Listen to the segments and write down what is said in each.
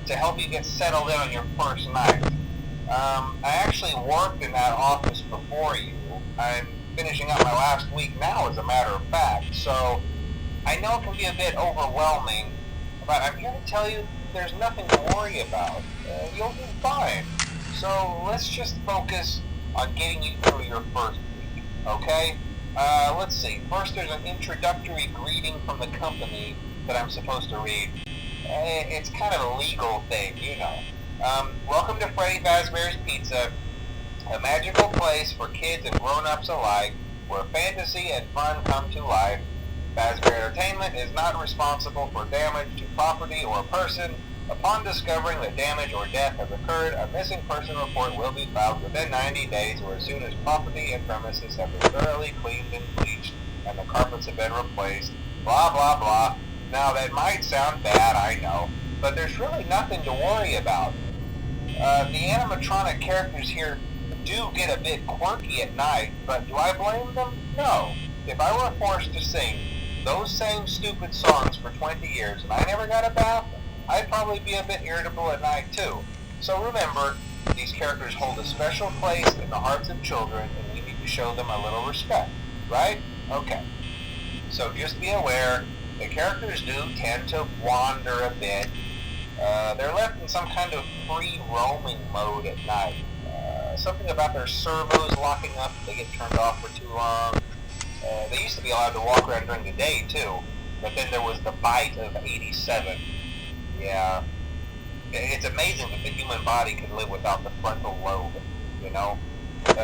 to help you get settled in on your first night. I actually worked in that office before you. I'm finishing up my last week now, as a matter of fact, so I know it can be a bit overwhelming, but I'm here to tell you there's nothing to worry about. You'll be fine. So let's just focus on getting you through your first week, okay? Let's see. First, there's an introductory greeting from the company that I'm supposed to read. It's kind of a legal thing, you know. Welcome to Freddy Fazbear's Pizza, a magical place for kids and grown-ups alike, where fantasy and fun come to life. Fazbear Entertainment is not responsible for damage to property or person. Upon discovering that damage or death has occurred, a missing person report will be filed within 90 days or as soon as property and premises have been thoroughly cleaned and bleached and the carpets have been replaced. Blah, blah, blah. Now, that might sound bad, I know, but there's really nothing to worry about. The animatronic characters here do get a bit quirky at night, but do I blame them? No. If I were forced to sing those same stupid songs for 20 years and I never got a bath, I'd probably be a bit irritable at night too. So remember, these characters hold a special place in the hearts of children and we need to show them a little respect, right? Okay. So just be aware, the characters do tend to wander a bit. They're left in some kind of free roaming mode at night. Something about their servos locking up if they get turned off for too long. They used to be allowed to walk around during the day too, but then there was the bite of 87. Yeah, it's amazing that the human body can live without the frontal lobe, you know?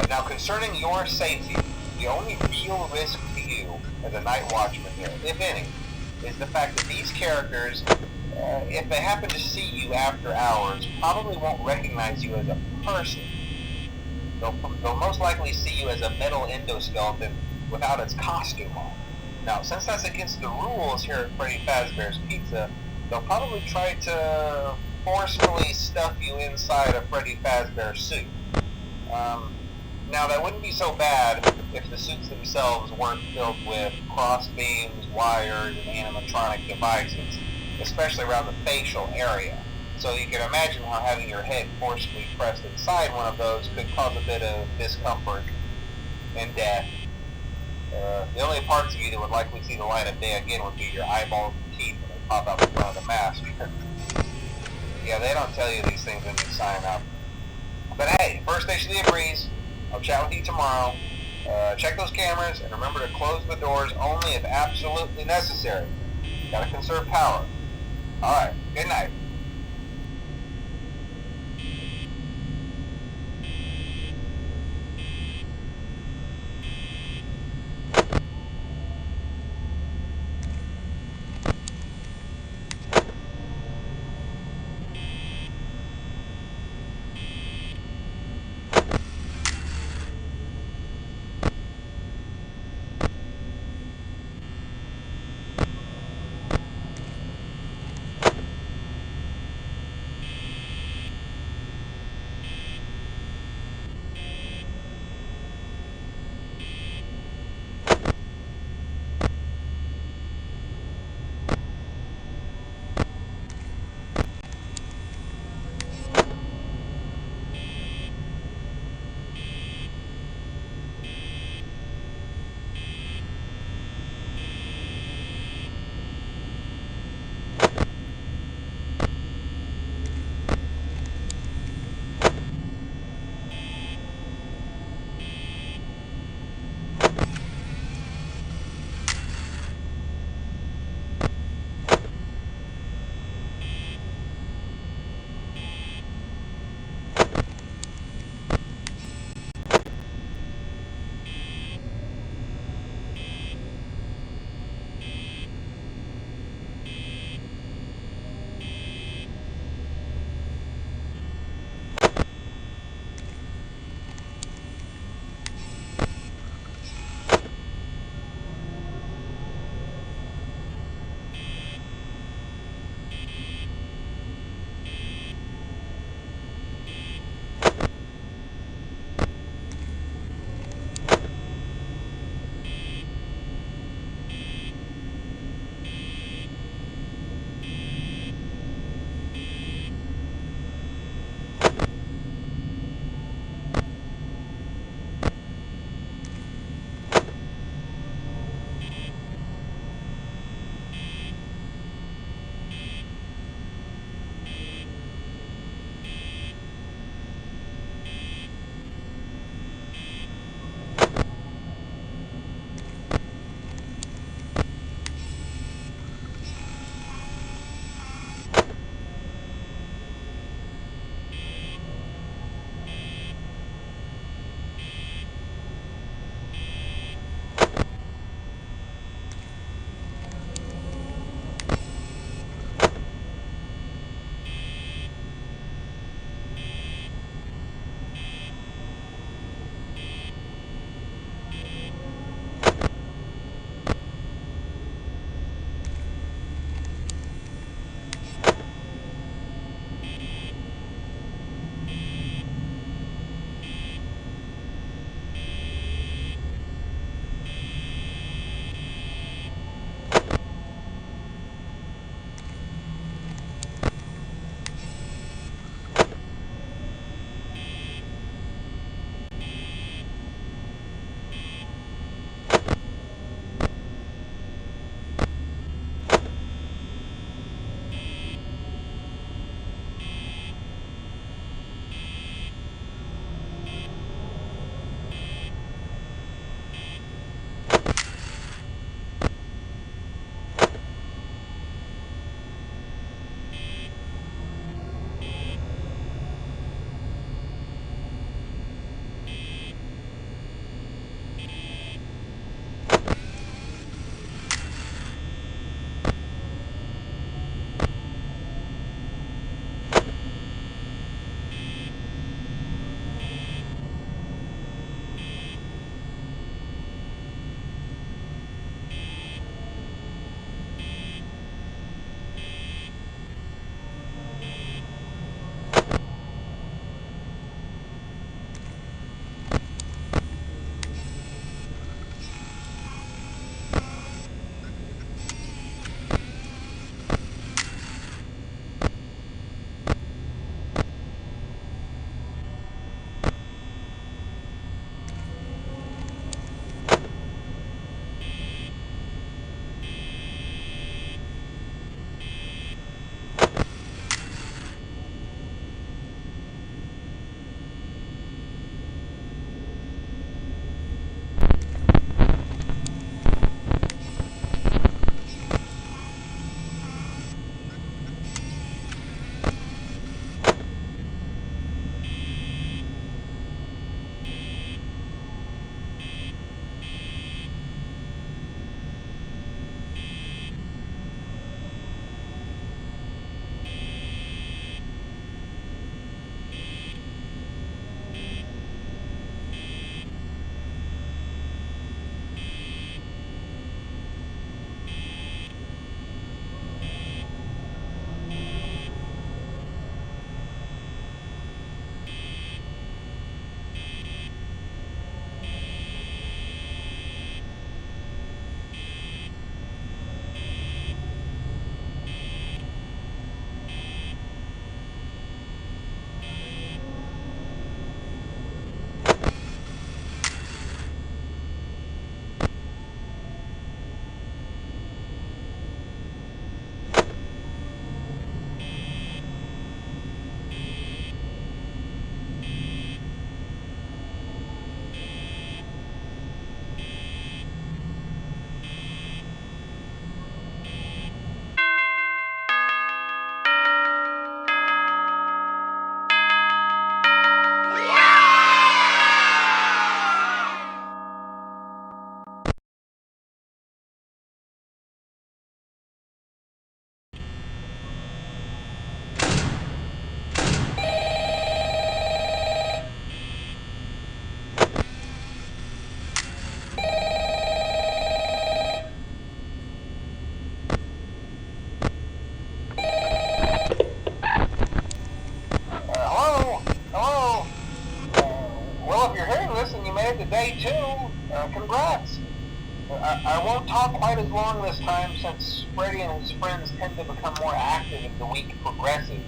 Now, concerning your safety, the only real risk to you as a night watchman here, if any, is the fact that these characters, if they happen to see you after hours, probably won't recognize you as a person. They'll most likely see you as a metal endoskeleton without its costume on. Now, since that's against the rules here at Freddy Fazbear's Pizza, they'll probably try to forcefully stuff you inside a Freddy Fazbear suit. Now, that wouldn't be so bad if the suits themselves weren't filled with cross beams, wires, and animatronic devices, especially around the facial area. So you can imagine how having your head forcefully pressed inside one of those could cause a bit of discomfort and death. The only parts of you that would likely see the light of day again would be your eyeballs and teeth when they pop out in front of the mask. Yeah, they don't tell you these things when you sign up. But hey, First Station agrees. I'll chat with you tomorrow. Check those cameras and remember to close the doors only if absolutely necessary. Gotta conserve power. Alright, good night. I won't talk quite as long this time since Freddy and his friends tend to become more active as the week progresses.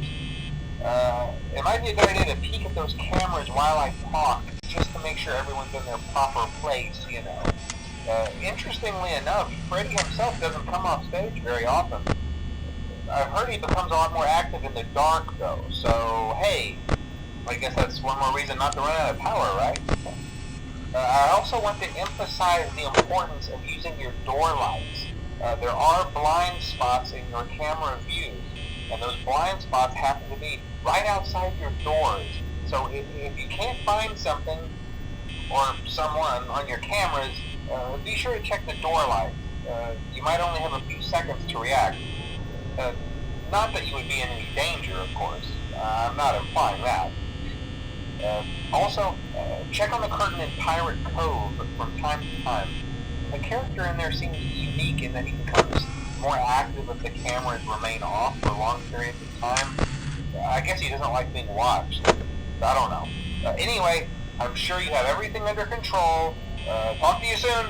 It might be a good idea to peek at those cameras while I talk, just to make sure everyone's in their proper place, you know. Interestingly enough, Freddy himself doesn't come off stage very often. I've heard he becomes a lot more active in the dark, though, so hey, I guess that's one more reason not to run out of power, right? I also want to emphasize the importance of using your door lights. There are blind spots in your camera views, and those blind spots happen to be right outside your doors. So if you can't find something or someone on your cameras, be sure to check the door light. You might only have a few seconds to react. Not that you would be in any danger, of course. I'm not implying that. Also, check on the curtain in Pirate Cove from time to time. The character in there seems unique in that he becomes more active if the cameras remain off for long periods of time. I guess he doesn't like being watched. I don't know. Anyway, I'm sure you have everything under control. Talk to you soon.